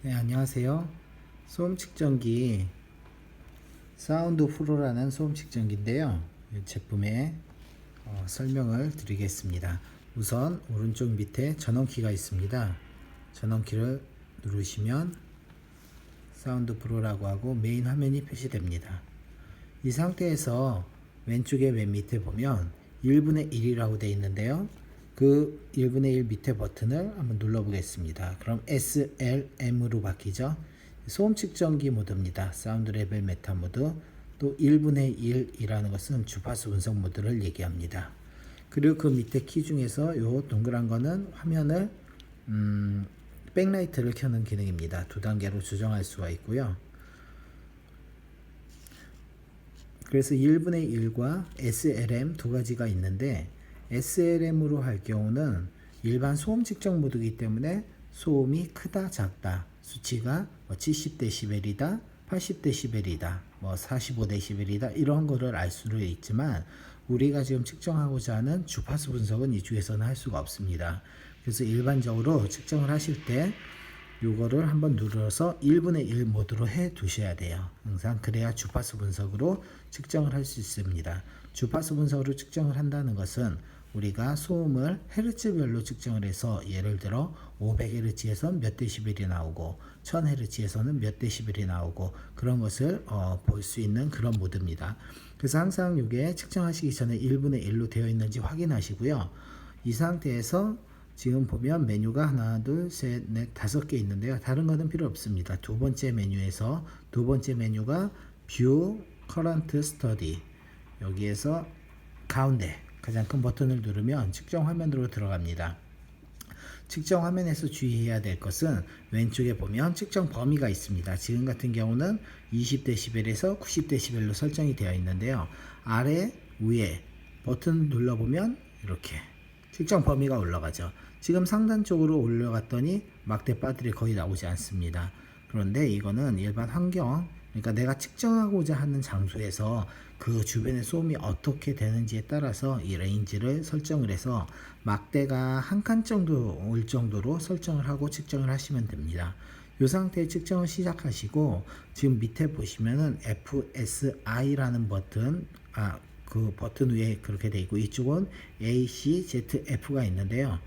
네, 안녕하세요. 소음 측정기 사운드 프로라는 소음 측정기인데요. 이 제품의 설명을 드리겠습니다. 우선 오른쪽 밑에 전원키가 있습니다. 전원키를 누르시면 사운드 프로라고 하고 메인 화면이 표시됩니다. 이 상태에서 왼쪽에 맨 밑에 보면 1분의 1이라고 되어 있는데요. 그 1분의 1 밑에 버튼을 한번 눌러 보겠습니다. 그럼 SLM으로 바뀌죠. 소음 측정기 모드입니다. 사운드 레벨 메타 모드. 또 1분의 1이라는 것은 주파수 분석 모드를 얘기합니다. 그리고 그 밑에 키 중에서 요 동그란 거는 화면을 백라이트를 켜는 기능입니다. 두 단계로 조정할 수가 있고요. 그래서 1분의 1과 SLM 두 가지가 있는데 SLM으로 할 경우는 일반 소음 측정 모드이기 때문에 소음이 크다 작다 수치가 70dB이다 80dB이다 45dB이다 이런 거를 알 수는 있지만 우리가 지금 측정하고자 하는 주파수 분석은 이 중에서는 할 수가 없습니다. 그래서 일반적으로 측정을 하실 때 요거를 한번 눌러서 1분의 1 모드로 해 두셔야 돼요. 항상 그래야 주파수 분석으로 측정을 할 수 있습니다. 주파수 분석으로 측정을 한다는 것은 우리가 소음을 헤르츠별로 측정을 해서 예를 들어 500Hz에서 몇 데시벨이 나오고 1000Hz에서는 몇 데시벨이 나오고 그런 것을 볼 수 있는 그런 모드입니다. 그래서 항상 이게 측정하시기 전에 1분의 1로 되어 있는지 확인하시고요. 이 상태에서 지금 보면 메뉴가 하나, 둘, 셋, 넷, 다섯 개 있는데요. 다른 거는 필요 없습니다. 두 번째 메뉴에서 두 번째 메뉴가 View Current Study 여기에서 가운데 가장 큰 버튼을 누르면 측정 화면으로 들어갑니다. 측정 화면에서 주의해야 될 것은 왼쪽에 보면 측정 범위가 있습니다. 지금 같은 경우는 20dB에서 90dB로 설정이 되어 있는데요. 아래 위에 버튼 눌러보면 이렇게 측정 범위가 올라가죠. 지금 상단 쪽으로 올려갔더니 막대 바들이 거의 나오지 않습니다. 그런데 이거는 일반 환경, 그러니까 내가 측정하고자 하는 장소에서 그 주변의 소음이 어떻게 되는지에 따라서 이 레인지를 설정을 해서 막대가 한 칸 정도 올 정도로 설정을 하고 측정을 하시면 됩니다. 이 상태에 측정을 시작하시고 지금 밑에 보시면은 FSI라는 버튼, 그 버튼 위에 그렇게 되어 있고 이쪽은 A, C, Z, F가 있는데요.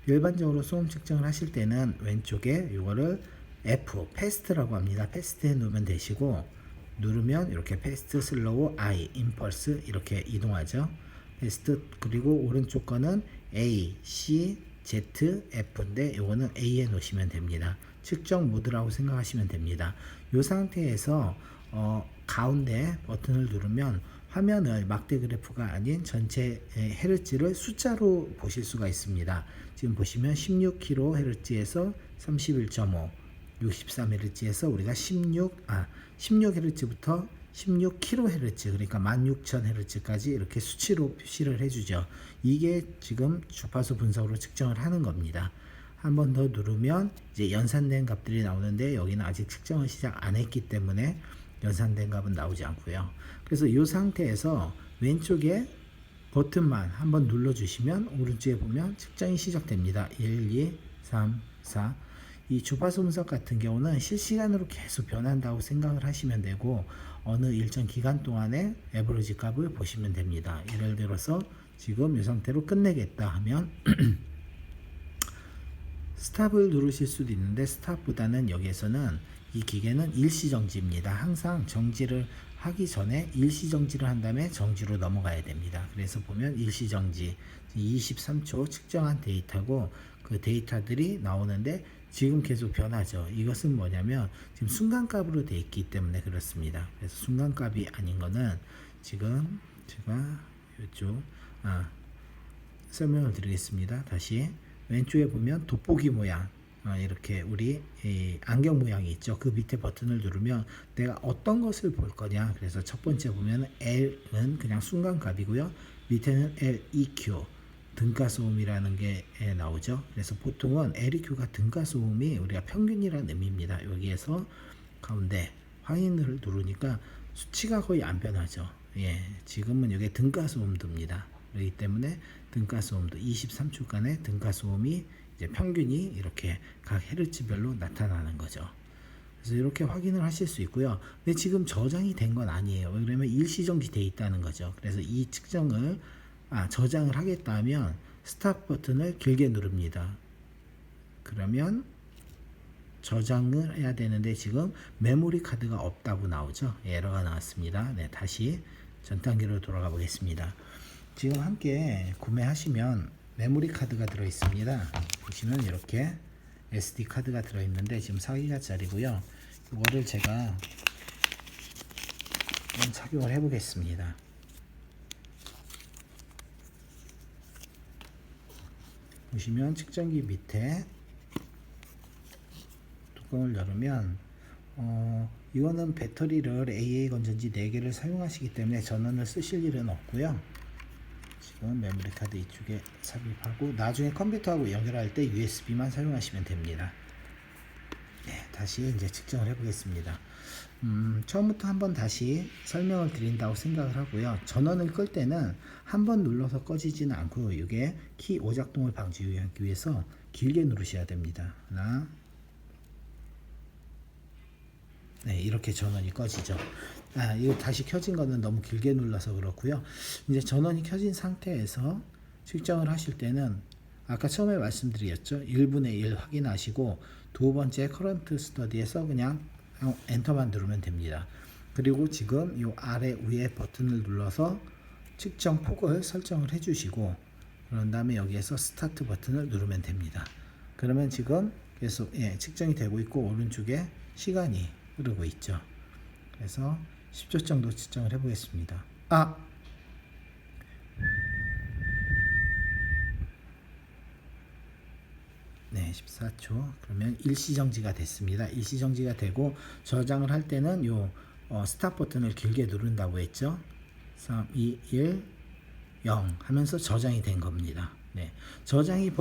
일반적으로 소음 측정을 하실 때는 왼쪽에 이거를 F, 패스트라고 합니다. 패스트에 놓으면 되시고 누르면 이렇게 패스트, 슬로우, I, 임펄스 이렇게 이동하죠. 패스트 그리고 오른쪽 거는 A, C, Z, F인데 이거는 A에 놓으시면 됩니다. 측정 모드라고 생각하시면 됩니다. 이 상태에서 가운데 버튼을 누르면 화면을 막대 그래프가 아닌 전체 헤르츠를 숫자로 보실 수가 있습니다. 지금 보시면 16kHz에서 31.5, 63Hz에서 우리가 16Hz부터 16kHz 그러니까 16,000Hz까지 이렇게 수치로 표시를 해주죠. 이게 지금 주파수 분석으로 측정을 하는 겁니다. 한 번 더 누르면 이제 연산된 값들이 나오는데 여기는 아직 측정을 시작 안 했기 때문에 연산된 값은 나오지 않고요. 그래서 이 상태에서 왼쪽에 버튼만 한번 눌러주시면 오른쪽에 보면 측정이 시작됩니다. 1, 2, 3, 4. 이 주파수 분석 같은 경우는 실시간으로 계속 변한다고 생각을 하시면 되고 어느 일정 기간 동안에 에버리지 값을 보시면 됩니다. 예를 들어서 지금 이 상태로 끝내겠다 하면 스탑을 누르실 수도 있는데 스탑보다는 여기에서는 이 기계는 일시정지입니다. 항상 정지를 하기 전에 일시정지를 한 다음에 정지로 넘어가야 됩니다. 그래서 보면 일시정지 23초 측정한 데이터고 그 데이터들이 나오는데 지금 계속 변하죠. 이것은 뭐냐면 지금 순간값으로 되어 있기 때문에 그렇습니다. 그래서 순간값이 아닌 거는 지금 제가 이쪽 설명을 드리겠습니다. 다시 왼쪽에 보면 돋보기 모양 이렇게 우리 안경 모양이 있죠. 그 밑에 버튼을 누르면 내가 어떤 것을 볼 거냐. 그래서 첫 번째 보면 L은 그냥 순간값이고요. 밑에는 LEQ 등가소음이라는 게 나오죠. 그래서 보통은 LEQ가 등가소음이 우리가 평균이라는 의미입니다. 여기에서 가운데 확인을 누르니까 수치가 거의 안 변하죠. 예, 지금은 이게 등가소음도입니다. 그렇기 때문에 등가소음도 23초간의 등가소음이 이제 평균이 이렇게 각 헤르츠별로 나타나는 거죠. 그래서 이렇게 확인을 하실 수 있고요. 근데 지금 저장이 된 건 아니에요. 왜냐면 일시정지 돼 있다는 거죠. 그래서 이 측정을 저장을 하겠다면 스탑 버튼을 길게 누릅니다. 그러면 저장을 해야 되는데 지금 메모리 카드가 없다고 나오죠. 에러가 나왔습니다. 네, 다시 전 단계로 돌아가 보겠습니다. 지금 함께 구매하시면 메모리 카드가 들어 있습니다. 보시면 이렇게 SD 카드가 들어 있는데 지금 4기가짜리고요. 이거를 제가 한번 착용을 해 보겠습니다. 보시면 측정기 밑에 뚜껑을 열으면 이거는 배터리를 AA 건전지 4개를 사용하시기 때문에 전원을 쓰실 일은 없고요. 지금 메모리 카드 이쪽에 삽입하고 나중에 컴퓨터하고 연결할 때 USB만 사용하시면 됩니다. 네, 다시 이제 측정을 해 보겠습니다. 처음부터 한번 다시 설명을 드린다고 생각을 하고요. 전원을 끌 때는 한번 눌러서 꺼지지는 않고요. 이게 키 오작동을 방지하기 위해서 길게 누르셔야 됩니다. 하나, 네, 이렇게 전원이 꺼지죠. 이거 다시 켜진 거는 너무 길게 눌러서 그렇고요. 이제 전원이 켜진 상태에서 측정을 하실 때는 아까 처음에 말씀드렸죠. 1분의 1 확인하시고 두 번째 커런트 스터디에서 그냥 엔터만 누르면 됩니다. 그리고 지금 이 아래 위에 버튼을 눌러서 측정 폭을 설정을 해 주시고 그런 다음에 여기에서 스타트 버튼을 누르면 됩니다. 그러면 지금 계속 측정이 되고 있고 오른쪽에 시간이 흐르고 있죠. 그래서 10초 정도 측정을 해 보겠습니다. 네, 14초. 그러면 일시정지가 됐습니다. 일시정지가 되고 저장을 할 때는 요 스탑 버튼을 길게 누른다고 했죠. 3, 2, 1, 0 하면서 저장이 된 겁니다. 네, 저장이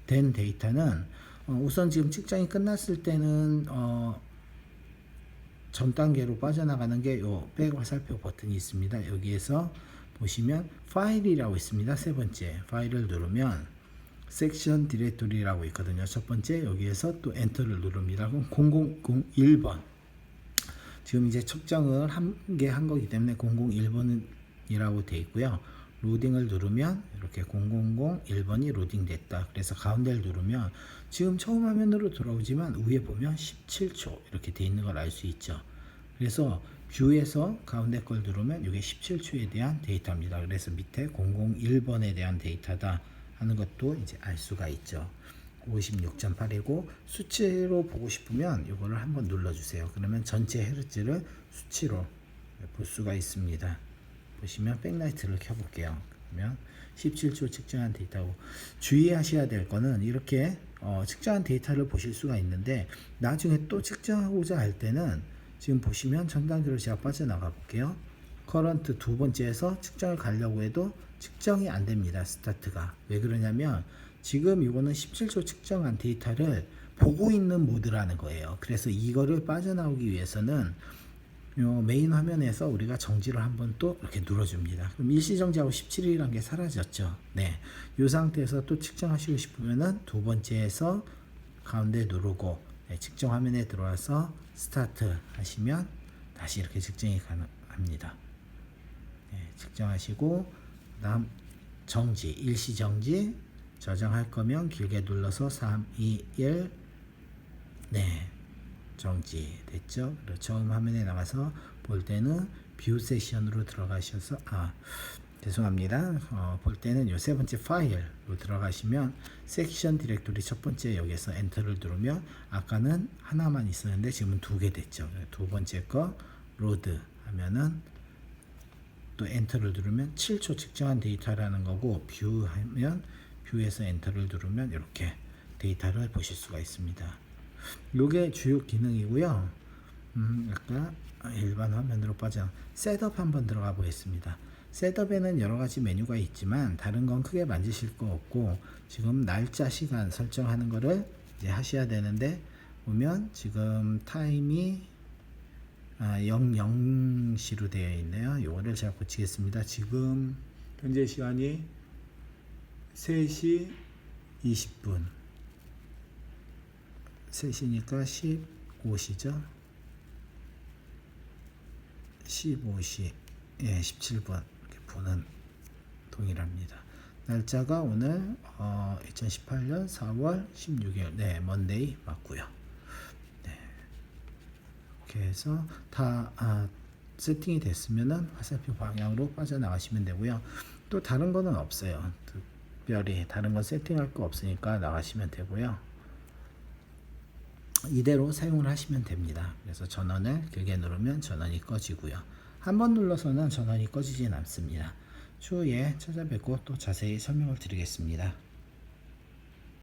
된 데이터는 우선 지금 측정이 끝났을 때는 전 단계로 빠져나가는 게 요 백 화살표 버튼이 있습니다. 여기에서 보시면 파일이라고 있습니다. 세 번째 파일을 누르면 섹션 디렉토리라고 있거든요. 첫 번째 여기에서 또 엔터를 누릅니다. 그럼 0001번 지금 이제 측정을 한 개 한 거기 때문에 001번이라고 되어 있고요. 로딩을 누르면 이렇게 0001번이 로딩 됐다. 그래서 가운데를 누르면 지금 처음 화면으로 돌아오지만 위에 보면 17초 이렇게 되어 있는 걸 알 수 있죠. 그래서 뷰에서 가운데 걸 누르면 이게 17초에 대한 데이터입니다. 그래서 밑에 001번에 대한 데이터다 하는 것도 이제 알 수가 있죠. 56.8이고 수치로 보고 싶으면 이거를 한번 눌러주세요. 그러면 전체 헤르츠를 수치로 볼 수가 있습니다. 보시면 백라이트를 켜볼게요. 그러면 17초 측정한 데이터고 주의하셔야 될 거는 이렇게 측정한 데이터를 보실 수가 있는데 나중에 또 측정하고자 할 때는 지금 보시면 전 단계로 제가 빠져나가 볼게요. 커런트 두 번째에서 측정을 가려고 해도 측정이 안 됩니다. 스타트가. 왜 그러냐면 지금 이거는 17초 측정한 데이터를 보고 있는 모드라는 거예요. 그래서 이거를 빠져나오기 위해서는 메인 화면에서 우리가 정지를 한번 또 이렇게 눌러줍니다. 그럼 일시정지하고 17이라는 게 사라졌죠. 네, 이 상태에서 또 측정하시고 싶으면은 두 번째에서 가운데 누르고 측정 화면에 들어와서 스타트 하시면 다시 이렇게 측정이 가능합니다. 측정하시고 다음 정지, 일시정지 저장할 거면 길게 눌러서 3, 2, 1 네. 정지 됐죠? 그리고 처음 화면에 나가서 볼 때는 뷰 세션으로 들어가셔서 죄송합니다. 볼 때는 요 세 번째 파일로 들어가시면 섹션 디렉토리 첫 번째 여기서 엔터를 누르면 아까는 하나만 있었는데 지금은 두 개 됐죠. 두 번째 거 로드 하면은 또 엔터를 누르면 7초 측정한 데이터라는 거고 뷰 하면 뷰에서 엔터를 누르면 이렇게 데이터를 보실 수가 있습니다. 요게 주요 기능이고요. 아까 일반 화면으로 빠져 셋업 한번 들어가 보겠습니다. 셋업에는 여러 가지 메뉴가 있지만 다른 건 크게 만지실 거 없고 지금 날짜 시간 설정하는 거를 이제 하셔야 되는데 보면 지금 타임이 00시로 되어 있네요. 요거를 제가 고치겠습니다. 지금 현재 시간이 3시 20분 3시니까 15시죠. 15시 17분 이렇게 분은 동일합니다. 날짜가 오늘 2018년 4월 16일 먼데이 맞고요. 이렇게 해서 다 세팅이 됐으면은 화살표 방향으로 빠져나가시면 되고요. 또 다른 거는 없어요. 특별히 다른 건 세팅할 거 없으니까 나가시면 되고요. 이대로 사용을 하시면 됩니다. 그래서 전원을 길게 누르면 전원이 꺼지고요. 한번 눌러서는 전원이 꺼지진 않습니다. 추후에 찾아뵙고 또 자세히 설명을 드리겠습니다.